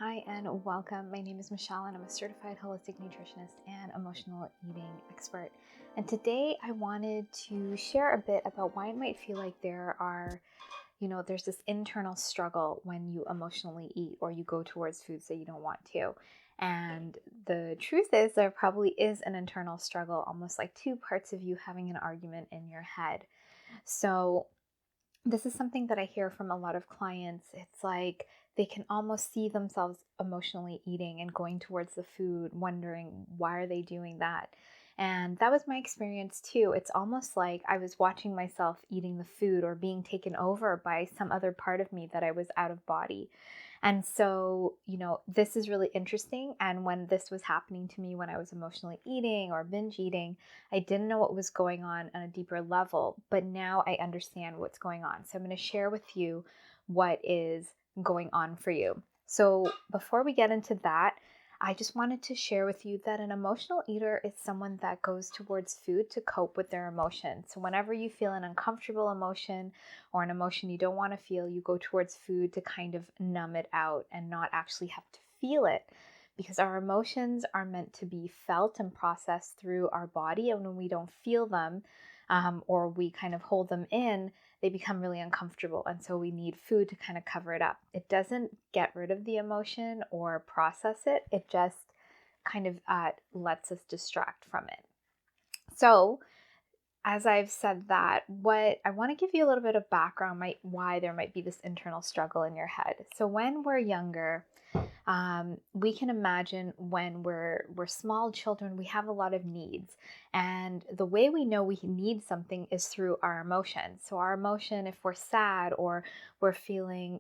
Hi and welcome. My name is Michelle and I'm a certified holistic nutritionist and emotional eating expert. And today I wanted to share a bit about why it might feel like there's this internal struggle when you emotionally eat or you go towards foods that you don't want to. And the truth is, there probably is an internal struggle, almost like two parts of you having an argument in your head. So this is something that I hear from a lot of clients. It's like they can almost see themselves emotionally eating and going towards the food, wondering why are they doing that? And that was my experience too. It's almost like I was watching myself eating the food or being taken over by some other part of me that I was out of body. And so, this is really interesting. And when this was happening to me when I was emotionally eating or binge eating, I didn't know what was going on a deeper level, but now I understand what's going on. So I'm going to share with you what is going on for you. So before we get into that, I just wanted to share with you that an emotional eater is someone that goes towards food to cope with their emotions. So whenever you feel an uncomfortable emotion or an emotion you don't want to feel, you go towards food to kind of numb it out and not actually have to feel it. Because our emotions are meant to be felt and processed through our body. And when we don't feel them or we kind of hold them in, they become really uncomfortable. And so we need food to kind of cover it up. It doesn't get rid of the emotion or process it. It just kind of lets us distract from it. So as I've said that, what I want to give you a little bit of background why there might be this internal struggle in your head. So when we're younger, we can imagine when we're small children, we have a lot of needs. And the way we know we need something is through our emotions. So our emotion, if we're sad or we're feeling,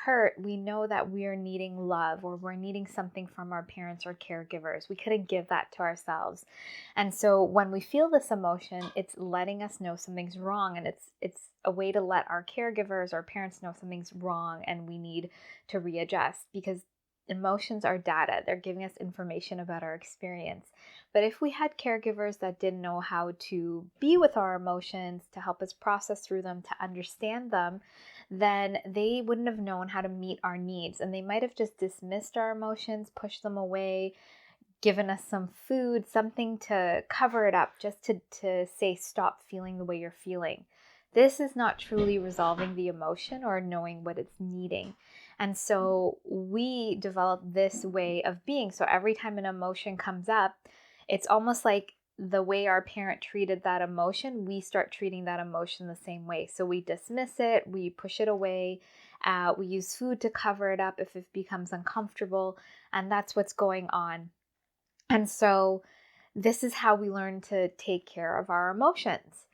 hurt, we know that we're needing love or we're needing something from our parents or caregivers. We couldn't give that to ourselves. And so when we feel this emotion, it's letting us know something's wrong. And it's a way to let our caregivers or parents know something's wrong and we need to readjust, because emotions are data. They're giving us information about our experience. But if we had caregivers that didn't know how to be with our emotions, to help us process through them, to understand them, then they wouldn't have known how to meet our needs. And they might have just dismissed our emotions, pushed them away, given us some food, something to cover it up, just to say, stop feeling the way you're feeling. This is not truly resolving the emotion or knowing what it's needing. And so we develop this way of being. So every time an emotion comes up, it's almost like the way our parent treated that emotion, we start treating that emotion the same way. So we dismiss it, we push it away, we use food to cover it up if it becomes uncomfortable, and that's what's going on. And so this is how we learn to take care of our emotions.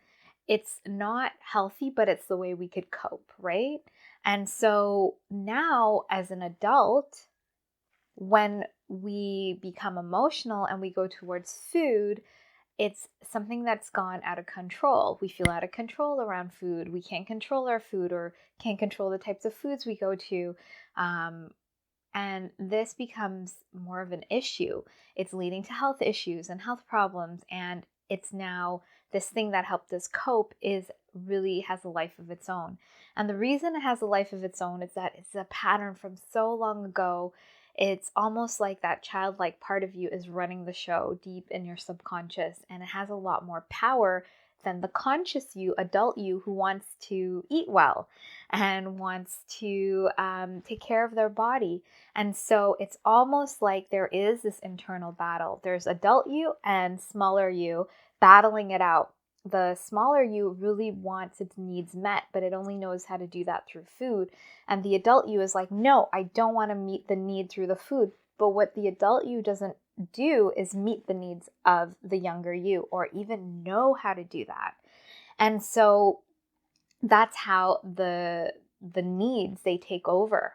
It's not healthy, but it's the way we could cope, right? And so now as an adult, when we become emotional and we go towards food, it's something that's gone out of control. We feel out of control around food. We can't control our food or can't control the types of foods we go to. And this becomes more of an issue. It's leading to health issues and health problems. And it's now this thing that helped us cope really has a life of its own. And the reason it has a life of its own is that it's a pattern from so long ago. It's almost like that childlike part of you is running the show deep in your subconscious, and it has a lot more power than the conscious you, adult you, who wants to eat well and wants to take care of their body. And so it's almost like there is this internal battle. There's adult you and smaller you battling it out. The smaller you really wants its needs met, but it only knows how to do that through food. And the adult you is like, no, I don't want to meet the need through the food. But what the adult you doesn't do is meet the needs of the younger you, or even know how to do that. And so that's how the needs, they take over.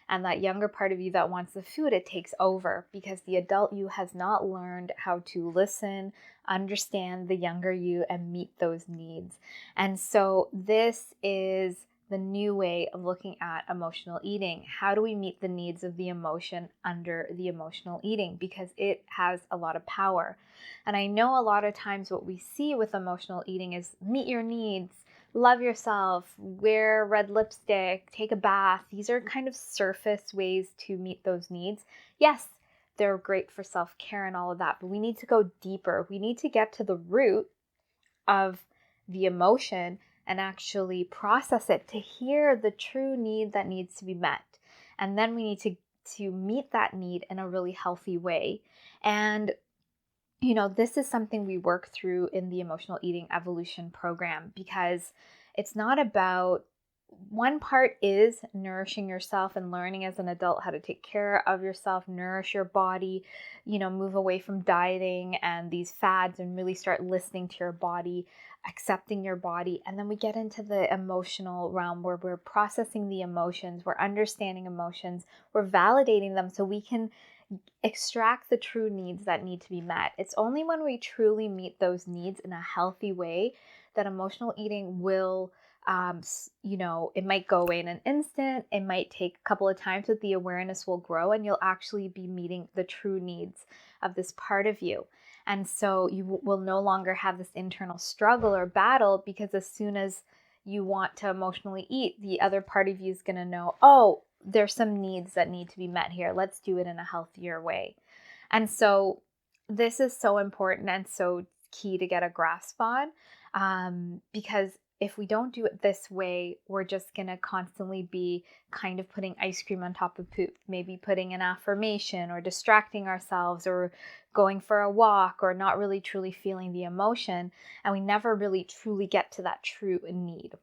And that younger part of you that wants the food, it takes over, because the adult you has not learned how to listen, understand the younger you, and meet those needs. And so this is the new way of looking at emotional eating. How do we meet the needs of the emotion under the emotional eating? Because it has a lot of power. And I know a lot of times what we see with emotional eating is meet your needs, love yourself, wear red lipstick, take a bath. These are kind of surface ways to meet those needs. Yes, they're great for self-care and all of that, but we need to go deeper. We need to get to the root of the emotion and actually process it to hear the true need that needs to be met. And then we need to meet that need in a really healthy way. And this is something we work through in the emotional eating evolution program, because it's not about, one part is nourishing yourself and learning as an adult how to take care of yourself, nourish your body, move away from dieting and these fads and really start listening to your body, accepting your body. And then we get into the emotional realm where we're processing the emotions, we're understanding emotions, we're validating them so we can extract the true needs that need to be met. It's only when we truly meet those needs in a healthy way that emotional eating will, it might go away in an instant. It might take a couple of times, but the awareness will grow and you'll actually be meeting the true needs of this part of you. And so you will no longer have this internal struggle or battle, because as soon as you want to emotionally eat, the other part of you is going to know, oh, there's some needs that need to be met here. Let's do it in a healthier way. And so this is so important and so key to get a grasp on, because if we don't do it this way, we're just going to constantly be kind of putting ice cream on top of poop, maybe putting an affirmation or distracting ourselves or going for a walk or not really truly feeling the emotion. And we never really truly get to that true need.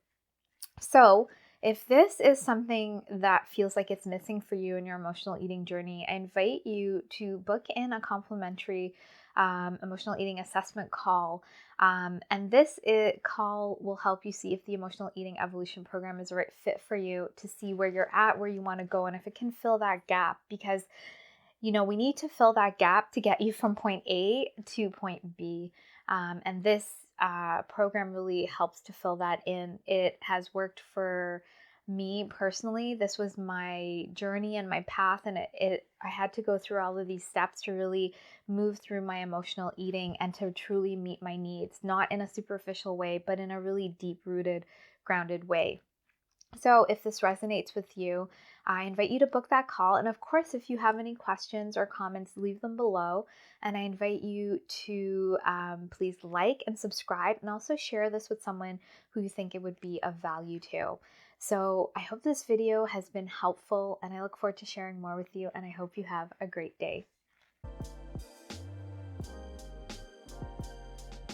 So if this is something that feels like it's missing for you in your emotional eating journey, I invite you to book in a complimentary emotional eating assessment call. And this call will help you see if the emotional eating evolution program is the right fit for you, to see where you're at, where you want to go, and if it can fill that gap. Because we need to fill that gap to get you from point A to point B. And this program really helps to fill that in. It has worked for me personally. This was my journey and my path, and I had to go through all of these steps to really move through my emotional eating and to truly meet my needs, not in a superficial way, but in a really deep-rooted, grounded way. So if this resonates with you, I invite you to book that call. And of course, if you have any questions or comments, leave them below. And I invite you to please like and subscribe, and also share this with someone who you think it would be of value to. So I hope this video has been helpful, and I look forward to sharing more with you, and I hope you have a great day.